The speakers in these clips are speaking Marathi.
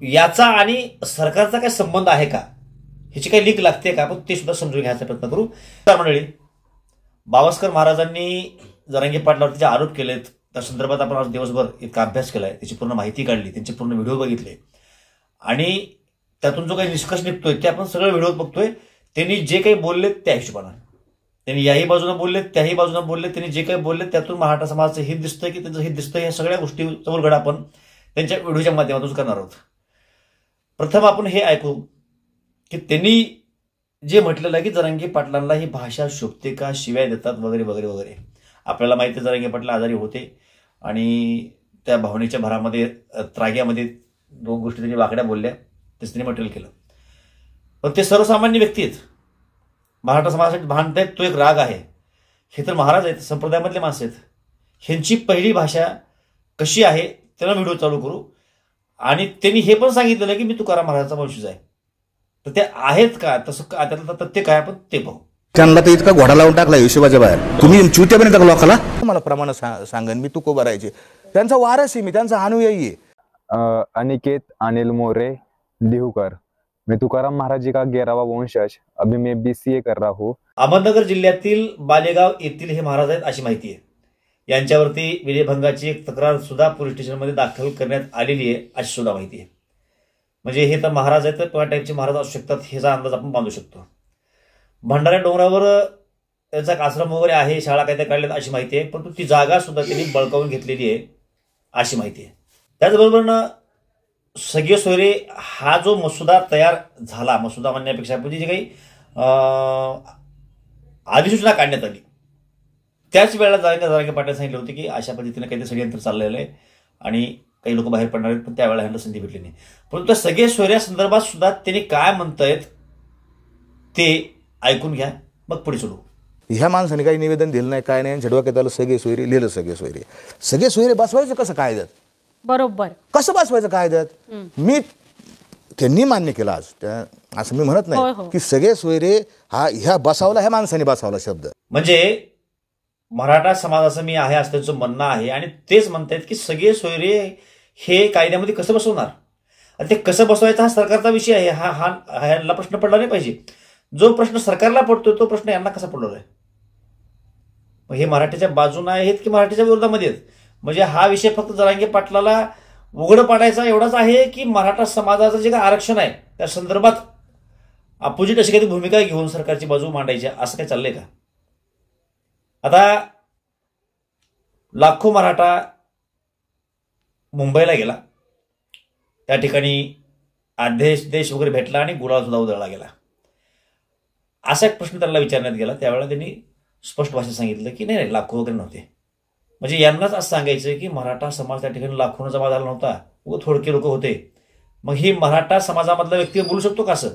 याचा आणि सरकारचा काय संबंध आहे का, ह्याची काही लिंक लागते का, आपण ते सुद्धा समजून घ्यायचा प्रयत्न करू. तर मंडळी, बावस्कर महाराजांनी जरांगे पाटलावरती जे आरोप केलेत त्या संदर्भात आपण आज दिवसभर इतका अभ्यास केलाय, त्याची पूर्ण माहिती काढली, त्यांचे पूर्ण व्हिडिओ बघितले आणि त्यातून जो काही निष्कर्ष निघतोय ते आपण सगळं व्हिडिओत बघतोय. त्यांनी जे काही बोलले त्या हिशोबानं, त्यांनी याही बाजूने बोलले त्याही बाजूने बोलले, त्यांनी जे काही बोलले त्यातून मराठा समाजाचं हित दिसतंय की त्यांचं हित दिसतंय, या सगळ्या गोष्टीचा उलगडा आपण त्यांच्या व्हिडिओच्या माध्यमातून करणार आहोत. प्रथम आपण हे ऐकू की त्यांनी जे म्हटलेलं आहे की जरांगे पाटलांना ही भाषा शोभते का, शिव्या देतात वगैरे वगैरे वगैरे. आपल्याला माहिती आहे जरांगे पाटील आजारी होते आणि त्या भावनेच्या भरामध्ये त्राग्यामध्ये दोन गोष्टी त्यांनी वाकड्या बोलल्या, तेच त्यांनी मटेरियल केलं. पण ते सर्वसामान्य व्यक्ती आहेत, मराठा समाजासाठी भांडतायत, तो एक राग आहे. हे तर महाराज आहेत, संप्रदायामधले माणसं आहेत. ह्यांची पहिली भाषा कशी आहे त्याला व्हिडिओ चालू करू. आणि त्यांनी हे पण सांगितलेलं की मी तुकाराम महाराजांचा वंशज आहे. तर ते आहेत का, तसं त्यातलं तथ्य काय आपण ते पाहू. त्यांना तर इतका घोडा लावून टाकला हिशोबाच्या बाहेर, तुम्ही चुत्या पण टाकला लोकाला. मला प्रमाण सांगन मी तुको भरायचे, त्यांचा वारस आहे मी, त्यांचा अनुयायी आहे. अनिकेत अनिल मोरे देहूकर, मैं तुकाराम महाराज जी का 11वां वंशज, अभी मैं BCA कर रहा हूँ. अहमदनगर जिल्ह्यातील बालेगाव येथील हे महाराज आहेत अशी माहिती आहे. यांच्यावरती विनयभंगाची एक तक्रार सुद्धा पोलीस स्टेशनमध्ये दाखल करण्यात आलेली आहे अशी सुद्धा माहिती आहे. म्हणजे हे तर महाराज आहेत, तर टाईपचे महाराज असू शकतात ह्याचा अंदाज आपण बांधू शकतो. भंडारा डोंगरावर त्यांचा एक आश्रम वगैरे आहे, शाळा काय त्या काढल्यात अशी माहिती आहे, परंतु ती जागा सुद्धा त्यांनी बळकावून घेतलेली आहे अशी माहिती आहे. त्याचबरोबर सगळे सोयरे हा जो मसुदा तयार झाला, मसुदा म्हणण्यापेक्षा म्हणजे जे काही अधिसूचना काढण्यात आली त्याच वेळेला जरांगे पाटील सांगितलं होते की अशा पद्धतीने काहीतरी षडयंत्र चाललेलं आहे आणि काही लोक बाहेर पडणार आहेत, पण त्यावेळेला ह्यांना संधी भेटली नाही. परंतु त्या सगळे सोयऱ्या संदर्भात सुद्धा त्यांनी काय म्हणतायत ते ऐकून घ्या, मग पुढे सोडू. ह्या माणसाने काही निवेदन दिलं नाही, काय नाही, डोक्यात आलं सगळे सोयरे, लिहिलं सगळे सोयरे बसवायचं कसं कायद्यात, बरोबर कसं बसवायचं कायद्यात. मी त्यांनी मान्य केलं आज, असं मी म्हणत नाही की सगळे सोयरे ह्या बसावला, ह्या माणसाने बसावला शब्द. म्हणजे मराठा समाजाचं मी आहे असं त्यांचं म्हणणं आहे आणि तेच म्हणतायत की सगळे सोयरे हे कायद्यामध्ये कसं बसवणार, आणि ते कसं बसवायचं हा सरकारचा विषय आहे. हा यांना प्रश्न पडला नाही पाहिजे. जो प्रश्न सरकारला पडतोय तो प्रश्न यांना कसा पडला आहे. हे मराठीच्या बाजूने आहेत की मराठीच्या विरोधामध्ये आहेत. म्हणजे हा विषय फक्त जरांगे पाटलाला उघड पाडायचा एवढाच आहे की मराठा समाजाचं जे काही आरक्षण आहे त्या संदर्भात अपोजिट अशी काही भूमिका घेऊन सरकारची बाजू मांडायची, असं काय चाललंय का. आता लाखो मराठा मुंबईला गेला, त्या ठिकाणी आदेश वगैरे भेटला आणि गुलाल सुद्धा उधळला गेला. असा एक प्रश्न त्याला विचारण्यात गेला. त्यावेळेला त्यांनी स्पष्ट भाषेत सांगितलं की नाही लाखो वगैरे नव्हते. म्हणजे यांनाच असं सांगायचं की मराठा समाज त्या ठिकाणी लाखोनं जमा झाला नव्हता, व थोडके लोक होते. मग ही मराठा समाजामधला व्यक्ती बोलू शकतो का असं,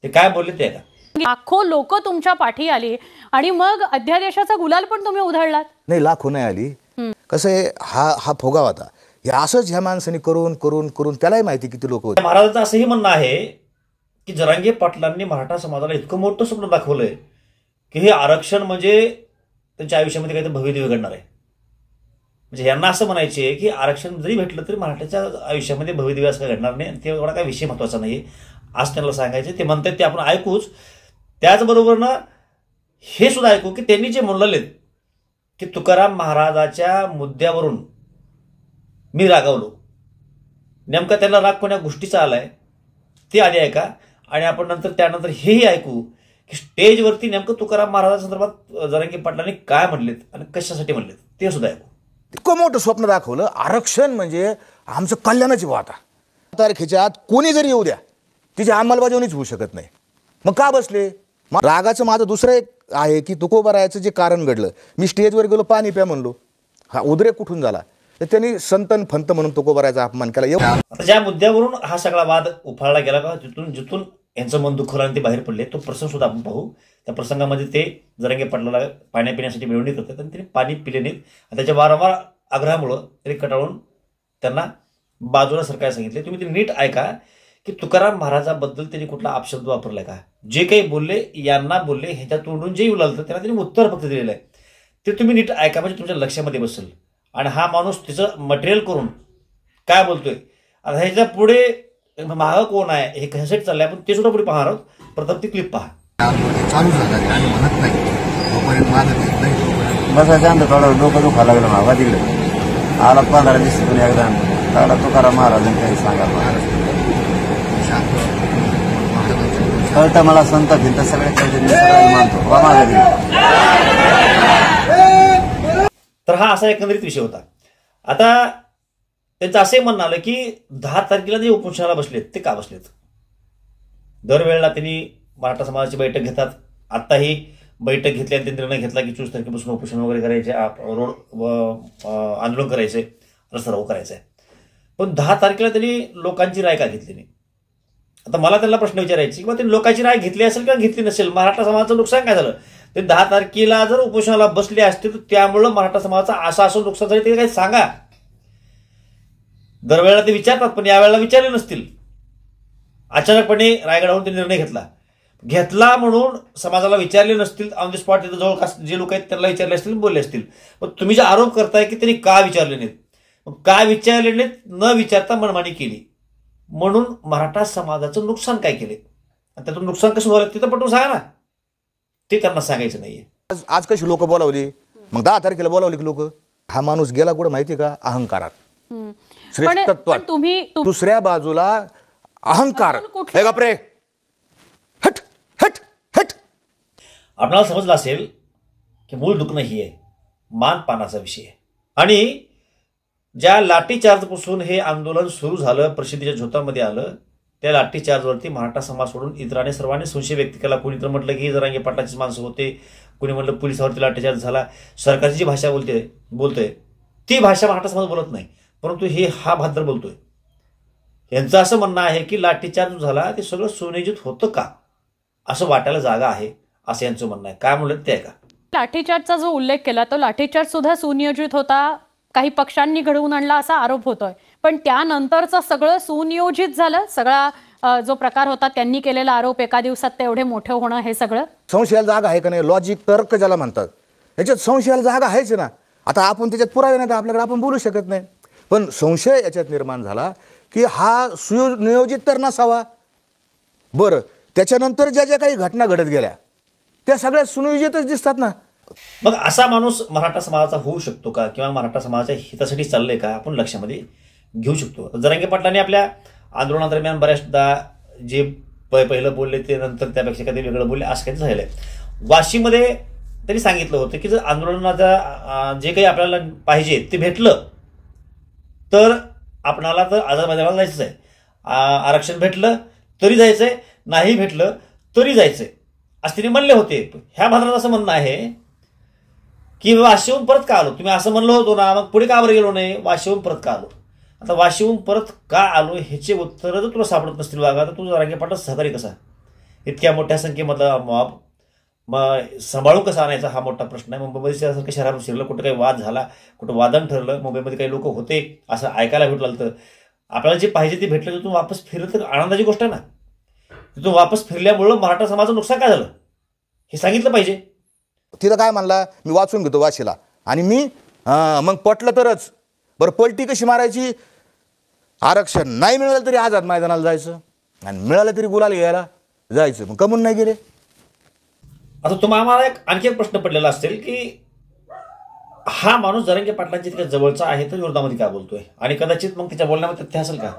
ते काय बोलले ते का. लाखो लोक तुमच्या पाठी आली आणि मग अध्यादेशाचा गुलाल पण तुम्ही उधळलात. नाही, लाखो नाही आली. कसं आहे, हा फोगा होता. हे असंच ह्या माणसाने करून करून करून त्यालाही माहिती किती लोक होते. महाराजांचं असंही म्हणणं आहे की जरांगे पाटलांनी मराठा समाजाला इतकं मोठं स्वप्न दाखवलंय की हे आरक्षण म्हणजे त्यांच्या आयुष्यामध्ये काहीतरी भविष्य घडणार आहे. म्हणजे यांना असं म्हणायचे की आरक्षण जरी भेटलं तरी मराठ्याच्या आयुष्यामध्ये भविष्य असं घडणार नाही आणि ते एवढा काही विषय महत्वाचा नाही असं त्यांना सांगायचे. ते म्हणतात ते आपण ऐकूच. त्याचबरोबर हे सुद्धा ऐकू की त्यांनी जे म्हणलेले की तुकाराम महाराजाच्या मुद्द्यावरून मी रागावलो, नेमका त्यांना राग कोण्या गोष्टीचा आलाय ते आधी ऐका आणि आपण त्यानंतर हेही ऐकू की स्टेजवरती नेमकं तुकाराम महाराजांसंदर्भात जरांगे पाटलांनी काय म्हणलेत आणि कशासाठी म्हणलेत ते सुद्धा ऐकू. इतकं मोठं स्वप्न दाखवलं, आरक्षण म्हणजे आमचं कल्याणाची वाट आहे. तारखेच्या आत कोणी जरी येऊ द्या, तिची अंमलबजावणीच होऊ शकत नाही. मग का बसले. रागाचं माझं दुसरं एक आहे की तुकोबारायचं जे कारण घडलं, मी स्टेजवर गेलो पाणी प्या म्हणलो, हा उद्रेक कुठून झाला, तर त्यांनी संतन फंत म्हणून तुकोबारायचा अपमान केला. आता ज्या मुद्द्यावरून हा सगळा वाद उफाळला गेला का, जिथून यांचं मन दुखवलं ते बाहेर पडले, तो प्रसंग सुद्धा आपण पाहू. त्या प्रसंगामध्ये ते जरांगे पाटलाला पाण्या पिण्यासाठी मिळवणी करतात आणि त्यांनी पाणी पिले नाहीत. त्याच्या वारंवार आग्रहामुळं त्यांनी कटाळून त्यांना बाजूला सरकायला सांगितले. तुम्ही ते नीट ऐका की तुकाराम महाराजाबद्दल त्यांनी कुठला अपशब्द वापरलाय का, जे काही बोलले यांना बोलले ह्याच्या तोंडून जे येऊ लागलं त्यांना त्यांनी उत्तर फक्त दिलेलं आहे. ते तुम्ही नीट ऐका म्हणजे तुमच्या लक्षामध्ये बसेल. आणि हा माणूस तिचं मटेरियल करून काय बोलतोय. आता ह्याच्या पुढे मागं कोण आहे हे कशासाठी चाललंय आपण ते सुद्धा पुढे पाहणार आहोत. प्रथम ती क्लिप पहा. चालू झालं आणि म्हणत नाही तोपर्यंत माझं देत नाही तोपर्यंत बसा शांत थोडं डोकं दुखा लागलं मावा तिकडे आला 15 दिवसातून एकदा थोडा तुकाराम महाराजांनी काही सांगा शांत कळतं मला संत भिंत सगळे काही मानतो वा मागा तिकडे. तर हा असा एकंदरीत विषय होता. आता त्यांचं असंही म्हणणं आलं की 10 तारखेला जे उपोषणाला बसलेत ते का बसलेत. दरवेळेला त्यांनी मराठा समाजाची बैठक घेतात. आत्ताही बैठक घेतली आणि ते निर्णय घेतला की 24 तारखेपासून उपोषण वगैरे करायचे, रोड आंदोलन करायचे, रस्ता रोको करायचा आहे. पण 10 तारखेला त्यांनी लोकांची राय का घेतली नाही. आता मला त्यांना प्रश्न विचारायचे किंवा त्यांनी लोकांची राय घेतली असेल किंवा घेतली नसेल, मराठा समाजाचं नुकसान काय झालं. ते 10 तारखेला जर उपोषणाला बसले असते तर त्यामुळं मराठा समाजाचं असं नुकसान झालं ते काही सांगा. दरवेळेला ते विचारतात पण यावेळेला विचारले नसतील. अचानकपणे रायगडावरून ते निर्णय घेतला म्हणून समाजाला विचारले नसतील. ऑन द स्पॉट तिथं जवळपास जे लोक आहेत त्यांना विचारले असतील, बोलले असतील. पण तुम्ही जे आरोप करताय की त्यांनी का विचारले नाहीत, का विचारले नाहीत, न विचारता मनमानी केली म्हणून मराठा समाजाचं नुकसान काय केले आणि त्यातून नुकसान कसं झालं तिथं पटवून सांगा ना. ते त्यांना सांगायचं नाहीये. आज कशी लोक बोलावली, मग 10 तारखेला बोलावली की लोक. हा माणूस गेला कुठं माहिती का, अहंकारात, श्रेष्ठत्वात. तुम्ही दुसऱ्या बाजूला अहंकार. हे गप्रे, हट हट हट. आपल्याला समजलं असेल की मूळ दुखणं ही आहे मानपानाचा विषय आहे. आणि ज्या लाठीचार्जपासून हे आंदोलन सुरू झालं, प्रसिद्धीच्या झोतामध्ये आलं, त्या लाठीचार्जवरती मराठा समाज सोडून इतरांनी सर्वांनी संशय व्यक्त केला. कोणी तर म्हटलं की जरांगे पाटलाचीच माणसं होते, कोणी म्हटलं पोलिसावरती लाठीचार्ज झाला. सरकारची जी भाषा बोलतोय ती भाषा मराठा समाज बोलत नाही, परंतु हा भाद्र बोलतोय. यांचं असं म्हणणं आहे की लाठीचार्ज झाला ते सगळं सुनियोजित होतं का असं वाटायला जागा आहे, असं यांचं म्हणणं आहे. काय म्हणलं ते का. लाठीचार्जचा जो उल्लेख केला तो लाठीचार्ज सुद्धा सुनियोजित होता, काही पक्षांनी घडवून आणला असा आरोप होतोय. पण त्यानंतरचं सगळं सुनियोजित झालं, सगळा जो प्रकार होता त्यांनी केलेला आरोप, एका दिवसात ते एवढे मोठे होणं, हे सगळं संशयाला जागा आहे का नाही. लॉजिक, तर्क ज्याला म्हणतात, याच्यात संशयाला जागा आहेच ना. आता आपण त्याच्यात पुरावे नाही तर आपल्याकडे आपण बोलू शकत नाही. पण संशय याच्यात निर्माण झाला की हा सुनियोजित तर नसावा. बरं, त्याच्यानंतर ज्या ज्या काही घटना घडत गेल्या त्या सगळ्या सुनियोजितच दिसतात ना. मग असा माणूस मराठा समाजाचा होऊ शकतो का किंवा मराठा समाजाच्या हितासाठी चाललंय का आपण लक्षामध्ये घेऊ शकतो. जरांगे पाटलांनी आपल्या आंदोलनादरम्यान बऱ्याचदा जे पहिलं बोलले ते नंतर त्यापेक्षा काही वेगळं बोलले असं काही झालेलं आहे. वाशीमध्ये त्यांनी सांगितलं होतं की जर आंदोलनाचा जे काही आपल्याला पाहिजे ते भेटलं तर आपणाला तर आझाद मैदानाला जायचंच आहे. आरक्षण भेटलं तरी जायचंय, नाही भेटलं तरी जायचंय असं त्यांनी म्हणले होते. ह्या भागात असं म्हणणं आहे की वाशीहून परत का आलो. तुम्ही असं म्हणलं होतो ना, मग पुढे का बरं गेलो नाही, वाशीहून परत का आलो. आता वाशीहून परत का आलो ह्याचे उत्तर जर तुला सापडत नसतील वागा तर तू जरांगे पाटला सहकारी कसा, इतक्या मोठ्या संख्येमधला मॉब मग सांभाळून कसा आणायचा हा मोठा प्रश्न आहे. मुंबईमध्ये सारखं शहरात शिरलं, कुठं काही वाद झाला, कुठं वादन ठरलं, मुंबईमध्ये काही लोक होते असं ऐकायला भेटलं, तर आपल्याला जे पाहिजे ते भेटलं तिथून वापस फिरलं तर आनंदाची गोष्ट आहे ना. तिथून वापस फिरल्यामुळं मराठा समाजाचं नुकसान काय झालं हे सांगितलं पाहिजे. तिथं काय म्हणला, मी वाचून घेतो वाशीला आणि मी मग पटलं तरच. बरं, पलटी कशी मारायची, आरक्षण नाही मिळालं तरी आझाद मैदानाला जायचं आणि मिळालं तरी गुलाल घ्यायला जायचं. मग कमून नाही गेले. आता तुम्हाला आणखी एक प्रश्न पडलेला असेल की हा माणूस जरांगे पाटलांच्या तितक्या जवळचा आहे तर विरोधामध्ये का बोलतोय आणि कदाचित मग त्याच्या बोलण्यामध्ये तथ्य असेल का.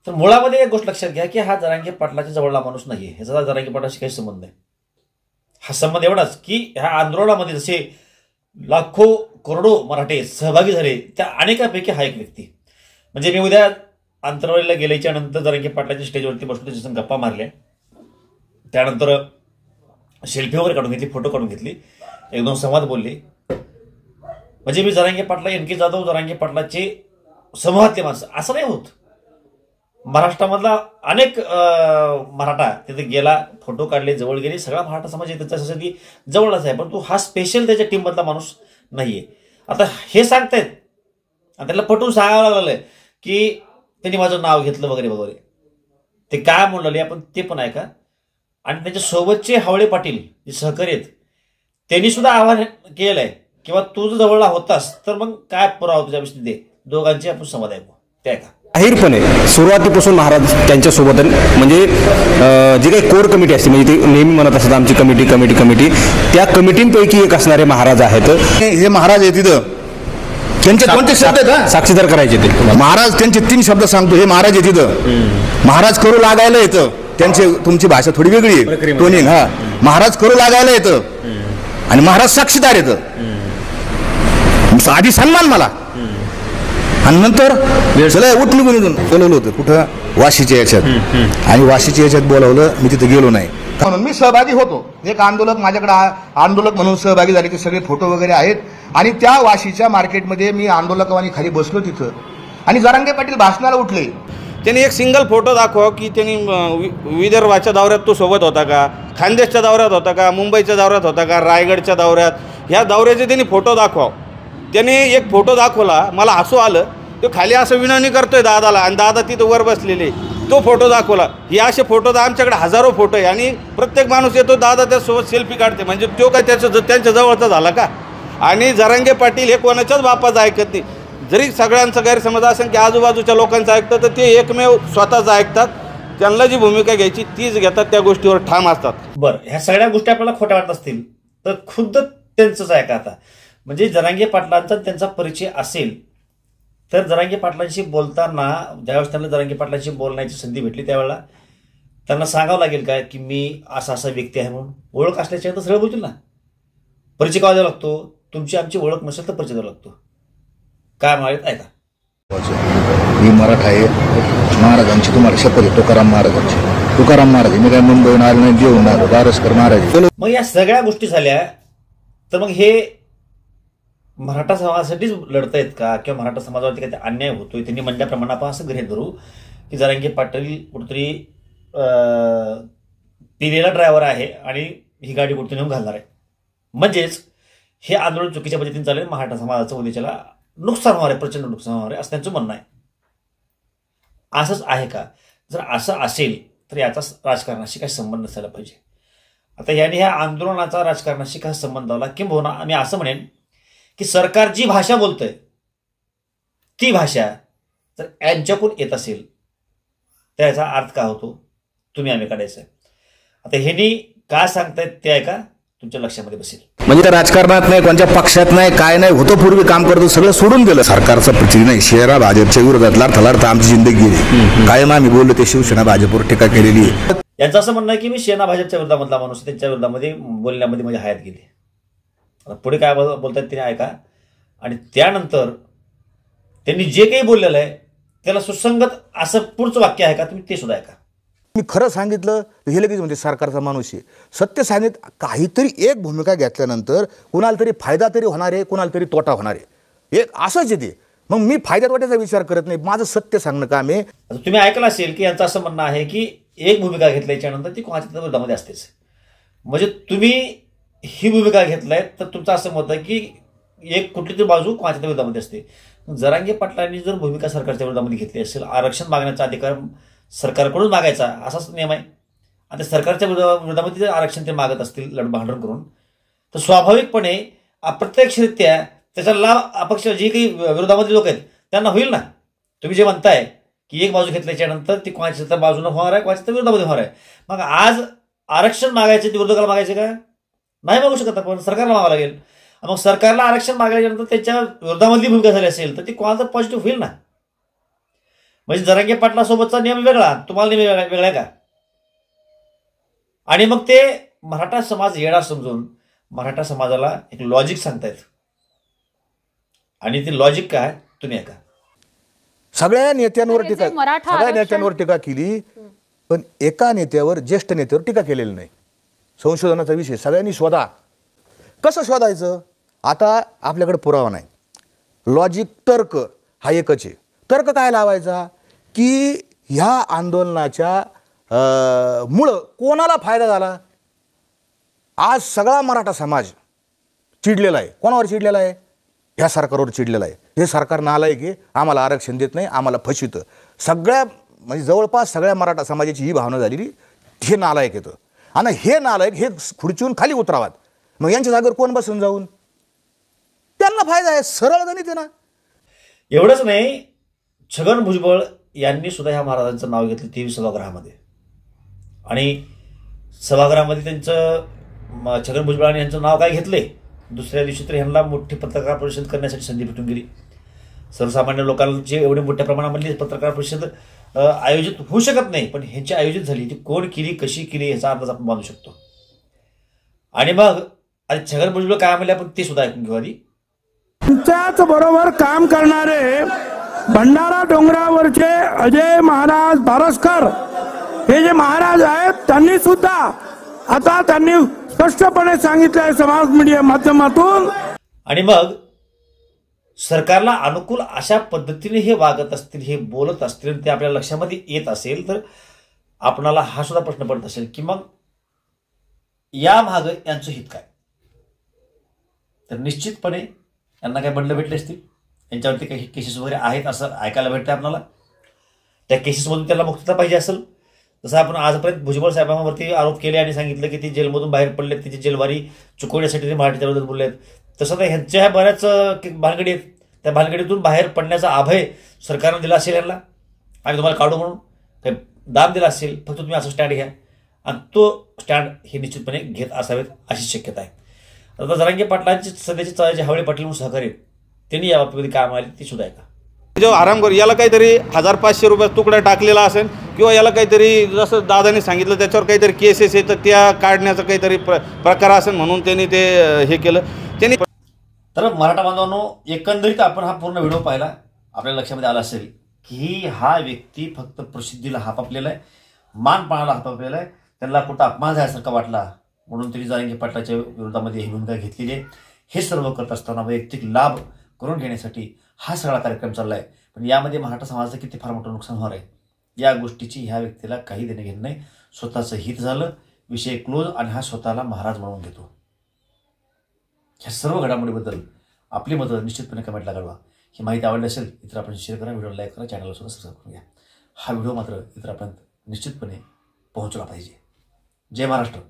तर मुळामध्ये एक गोष्ट लक्षात घ्या की हा जरांगे पाटलाच्या जवळला माणूस नाही, ह्याचा जरांगे पाटलाशी काही संबंध नाही. हा संबंध एवढाच की ह्या आंदोलनामध्ये जसे लाखो करोडो मराठे सहभागी झाले त्या अनेकांपैकी हा एक व्यक्ती. म्हणजे मी उद्या अंतरवालीला गेल्याच्या नंतर जरांगे पाटलाच्या स्टेजवरती बसलो, त्याच्या गप्पा मारल्या, त्यानंतर सेल्फी वगैरे काढून घेतली, फोटो काढून घेतली, एक दोन संवाद बोलले. म्हणजे मी जरांगे पाटला, एन.के. जाधव जरांगे पाटलाचे समूहातले माणसं असं नाही होत. महाराष्ट्रामधला अनेक मराठा तिथे गेला, फोटो काढले, जवळ गेले, सगळा मराठा समाज त्याच्यासाठी जवळच आहे, पण तो हा स्पेशल त्याच्या टीममधला माणूस नाहीये. आता हे सांगतायत आणि त्याला पटवून सांगावं लागलं की त्यांनी माझं नाव घेतलं वगैरे वगैरे. ते काय म्हणले आपण ते पण ऐका. आणि त्याच्या सोबतचे हावळे पाटील जे सहकारी आहेत त्यांनी सुद्धा आवाहन केलंय किंवा तू जर जवळला होतास तर मग काय पुरावा तुझ्यापाशी दे. दोघांचे आपण संवाद ऐकू, ते ऐका. जाहीरपणे सुरुवातीपासून महाराज त्यांच्यासोबत म्हणजे जे काही कोर कमिटी असते म्हणजे ते नेहमी म्हणत असतात आमची कमिटी त्या कमिटींपैकी एक असणारे महाराज आहेत. हे महाराज आहे तिथं, त्यांचे कोणते शब्द आहेत साक्षीदार करायचे ते महाराज, त्यांचे 3 शब्द सांगतो. हे महाराज आहे तिथं, महाराज करू लागायला येतं. त्यांची तुमची भाषा थोडी वेगळी आहे, टोनिंग. हा, महाराज करू लागायला येतं आणि महाराज साक्षीदार येतं. आधी सन्मान मला आणि नंतर चला उठ निघून बोलवलं होतं कुठं, वाशीच्या याच्यात. आणि वाशीच्या याच्यात बोलावलं, मी तिथे गेलो नाही म्हणून मी सहभागी होतो. एक आंदोलक माझ्याकडे आंदोलक म्हणून सहभागी झाले, ते सगळे फोटो वगैरे आहेत. आणि त्या वाशीच्या मार्केटमध्ये मी आंदोलकांनी खाली बसलो तिथं आणि जरांगे पाटील भाषणाला उठले. त्यांनी एक सिंगल फोटो दाखवा की त्यांनी विदर्भाच्या दौऱ्यात तो सोबत होता का, खानदेशच्या दौऱ्यात होता का, मुंबईच्या दौऱ्यात होता का, रायगडच्या दौऱ्यात, ह्या दौऱ्याचे त्यांनी फोटो दाखवा. त्याने एक फोटो दाखवला, मला हसू आलं. तो खाली असं विनवणी करतोय दादाला आणि दादा तिथं वर बसलेले, तो फोटो दाखवला. हे असे फोटो तर आमच्याकडे हजारो फोटो आहे आणि प्रत्येक माणूस येतो दादा त्यासोबत सेल्फी काढते. म्हणजे तो काय त्यांच्या जवळचा झाला का? आणि जरांगे पाटील हे कोणाच्याच बापाचं ऐकत नाही. जरी सगळ्यांचा गैरसमज असेल की आजूबाजूच्या लोकांचं ऐकतं, तर ते एकमेव स्वतःचं ऐकतात. त्यांना जी भूमिका घ्यायची तीच घेतात, त्या गोष्टीवर ठाम असतात. बरं, ह्या सगळ्या गोष्टी आपल्याला खोट्या वाटत असतील तर खुद्द त्यांचंच ऐका. आता म्हणजे जरांगे पाटलांचा त्यांचा परिचय असेल तर जरांगे पाटलांशी बोलताना ज्यावेळेस त्यांना जरांगे पाटलांशी बोलण्याची संधी भेटली त्यावेळेला त्यांना सांगावं लागेल काय की मी असा व्यक्ती आहे म्हणून. ओळख असल्याच्या तर सरळ बोलतील ना. परिचय का द्यावा लागतो? तुमची आमची ओळख नसेल तर परिचय द्यावा लागतो. काय म्हणाले ऐका. मी मराठा आहे, महाराजांची तुम्हाला शपथ आहे, तुकाराम महाराज. मी काय मुंबईहून आलो नाही, देऊन आलो, बारसकर महाराज. मग या सगळ्या गोष्टी झाल्या तर मग हे मराठा समाजासाठीच लढतायत का, किंवा मराठा समाजावरती काही अन्याय होतोय त्यांनी म्हणल्याप्रमाणे आपण असं गृहीत धरू की जरांगे पाटील कुठेतरी पिलेला ड्रायव्हर आहे आणि ही गाडी कुठे नेऊन घालणार आहे. म्हणजेच हे आंदोलन चुकीच्या पद्धतीने चालेल, मराठा समाजाचं उद्याच्याला नुकसान होणार आहे, प्रचंड नुकसान होणार आहे असं त्यांचं म्हणणं आहे. असंच आहे का? जर असं असेल तर याचा राजकारणाशी काही संबंध नसायला पाहिजे. आता याने ह्या आंदोलनाचा राजकारणाशी काय संबंध आला, किंबहुना आम्ही असं म्हणेन की सरकार जी भाषा बोलतंय ती भाषा जर यांच्याकडून येत असेल तर याचा अर्थ काय होतो तुम्ही आम्ही काढायचं आहे. आता ह्यांनी काय सांगतायत ते ऐका, तुमच्या लक्षामध्ये बसेल. म्हणजे त्या राजकारणात नाही, कोणत्या पक्षात नाही, काय नाही, होतं पूर्वी काम करतो, सगळं सोडून दिलं. सरकारचा प्रतिनिधी नाही, शहरा भाजपच्या विरोधात लढता आमची जिंदगी गेली. कायम आम्ही बोललो ते शिवसेना भाजपवर टीका केलेली. यांचं असं म्हणणं आहे की मी सेना भाजपच्या विरोधामधला माणूस, त्यांच्या विरोधामध्ये बोलण्यामध्ये माझी हयात गेली. पुढे काय बोलतात ते ऐका. आणि त्यानंतर त्यांनी जे काही बोललेलं आहे त्याला सुसंगत असं पुढचं वाक्य आहे का, तुम्ही ते सुद्धा ऐका. मी खरं सांगितलं हे लगेच म्हणजे सरकारचा माणूस आहे. सत्य सांगितलं, काहीतरी एक भूमिका घेतल्यानंतर कुणाला तरी फायदा तरी होणार आहे, कुणाला तरी तोटा होणार आहे, एक असंच आहे ते. मग मी फायद्या तोट्याचा विचार करत नाही, माझं सत्य सांगणं काम आहे. तुम्ही ऐकलं असेल की यांचं असं म्हणणं आहे की एक भूमिका घेतल्याच्या नंतर ती कोणाच्या विरोधामध्ये असतेच. म्हणजे तुम्ही ही भूमिका घेतलाय तर तुमचं असं मत आहे की एक कुठली तरी बाजू कोणाच्या विरोधामध्ये असते. जरांगे पाटलांनी जर भूमिका सरकारच्या विरोधामध्ये घेतली असेल, आरक्षण मागण्याचा अधिकार सरकारकडून मागायचा असाच नियम आहे, आणि सरकारच्या विरोधामध्ये आरक्षण ते मागत असतील भांडण करून, तर स्वाभाविकपणे अप्रत्यक्षरित्या त्याचा लाभ अपक्ष जे काही विरोधामध्ये लोक आहेत त्यांना होईल ना. तुम्ही जे म्हणताय की एक बाजू घेतल्याच्या नंतर ती कोणाच्या तर बाजूने होणार आहे, कोणाच्या तर विरोधामध्ये होणार आहे. मग आज आरक्षण मागायचे ते विरोधकाला मागायचे का? नाही मागू शकत आपण, सरकारला मागावं लागेल. मग सरकारला आरक्षण मागल्यानंतर त्याच्या विरोधामधली भूमिका झाली असेल तर ती कोणाचा पॉझिटिव्ह होईल ना. म्हणजे जरांगे पाटलासोबतचा नियम वेगळा, तुम्हाला नियम वेगळा का? आणि मग ते मराठा समाज येणार समजून मराठा समाजाला एक लॉजिक सांगतायत. आणि ते लॉजिक काय तुम्ही ऐका. सगळ्या नेत्यांवर टीका केली, पण एका नेत्यावर, ज्येष्ठ नेत्यावर टीका केलेली नाही. संशोधनाचा विषय सगळ्यांनी शोधा. कसं शोधायचं? आता आपल्याकडे पुरावा नाही, लॉजिक, तर्क हा एकच आहे. तर्क काय लावायचा की ह्या आंदोलनाच्या मुळं कोणाला फायदा झाला? आज सगळा मराठा समाज चिडलेला आहे. कोणावर चिडलेला आहे? ह्या सरकारवर चिडलेला आहे. हे सरकार नालायक आहे, आम्हाला आरक्षण देत नाही, आम्हाला फसवितं. सगळ्या म्हणजे जवळपास सगळ्या मराठा समाजाची ही भावना झालेली, हे नालायक येतं. आणि हे नालायक हे खुर्चीहून खाली उतरावात. मग यांच्या जागेवर कोण बसून जाऊन? त्यांना फायदा आहे, सरळ गणित आहे ना. एवढंच नाही, छगन भुजबळ यांनी सुद्धा ह्या महाराजांचं नाव घेतलं 23 सभागृहामध्ये आणि सभागृहामध्ये त्यांचं छगन भुजबळ यांचं नाव काय घेतलंय. दुसऱ्या दिवशी तर ह्यांना मोठी पत्रकार परिषद करण्यासाठी संधी भेटून गेली. सर्वसामान्य लोकांची एवढी मोठ्या प्रमाणामधली पत्रकार परिषद आयोजित होऊ शकत नाही, पण ह्यांची आयोजित झाली. ती कोण केली, कशी केली याचा अंदाज आपण बांधू शकतो. आणि मग आता छगन भुजबळ काय म्हणले आपण ते सुद्धा ऐकून घेऊ आधी. तुमच्याच बरोबर काम करणारे भंडारा डोंगरावरचे अजय महाराज बारसकर हे जे महाराज आहेत त्यांनी सुद्धा आता स्पष्टपणे सांगितलं आहे समाज मीडिया माध्यमातून. आणि मग सरकारला अनुकूल अशा पद्धतीने हे वागत असतील, हे बोलत असतील, ते आपल्या लक्षामध्ये येत असेल तर आपणाला हा सुद्धा प्रश्न पडत असेल की मग या मागं यांचं हित काय. तर निश्चितपणे यांना काय बंड भेटले असतील, यांच्यावरती काही केसेस वगैरे आहेत असं ऐकायला भेटतं आपल्याला. त्या केसेसमधून त्याला मुक्तता पाहिजे असेल. जसं आपण आजपर्यंत भुजबळ साहेबांवरती आरोप केले आणि सांगितलं की ते जेलमधून बाहेर पडलेत, त्याची जेलवारी चुकवण्यासाठी ते मराठीच्या विरोधात बोललेत. तसं तर ह्यांच्या बऱ्याच भानगडी आहेत. त्या भानगडीतून बाहेर पडण्याचा अभय सरकारनं दिला असेल यांना आणि तुम्हाला काढू म्हणून काही दाब दिला असेल. फक्त तुम्ही असं स्टँड घ्या आणि तो स्टँड हे निश्चितपणे घेत असावेत अशी शक्यता आहे. आता जरांगे पाटलांची सध्याचे जावळे पाटील म्हणून सहकारी त्यांनी या बाबतीमध्ये काय आले ते सुद्धा ऐका. जो आरामखोर याला काहीतरी 1500 रुपयाचा तुकडा टाकलेला असेल किंवा याला काहीतरी जसं दादाने सांगितलं त्याच्यावर काहीतरी केसेस आहे तर त्या काढण्याचा काहीतरी प्रकार असेल म्हणून त्यांनी ते हे केलं त्यांनी. तर मराठा बांधवांनो, एकंदरीत आपण हा पूर्ण व्हिडिओ पाहिला, आपल्या लक्षामध्ये आला असेल की हा व्यक्ती फक्त प्रसिद्धीला हापापलेला आहे, मानपणाला हापापलेला आहे. त्यांना कुठं अपमान झाल्यासारखा वाटला म्हणून त्यांनी जरांगे पाटलाच्या विरोधामध्ये ही भूमिका घेतलेली आहे. हे सर्व करत असताना वैयक्तिक लाभ करून घेण्यासाठी हा सगळा कार्यक्रम चालला आहे. पण यामध्ये मराठा समाजाचं किती फार मोठं नुकसान होणार आहे या गोष्टीची ह्या व्यक्तीला काही देणं घेणं नाही. स्वतःचं हित झालं, विषय क्लोज आणि हा स्वतःला महाराज म्हणून घेतो. ह्या सर्व घडामोडीबद्दल आपली मतं निश्चितपणे कमेंटला कळवा. ही माहिती आवडली असेल इतर आपण शेअर करा, व्हिडिओ लाईक करा, चॅनलला सुद्धा सबस्क्राईब करून घ्या. हा व्हिडिओ मात्र इतरांपर्यंत निश्चितपणे पोहोचला पाहिजे. जय महाराष्ट्र.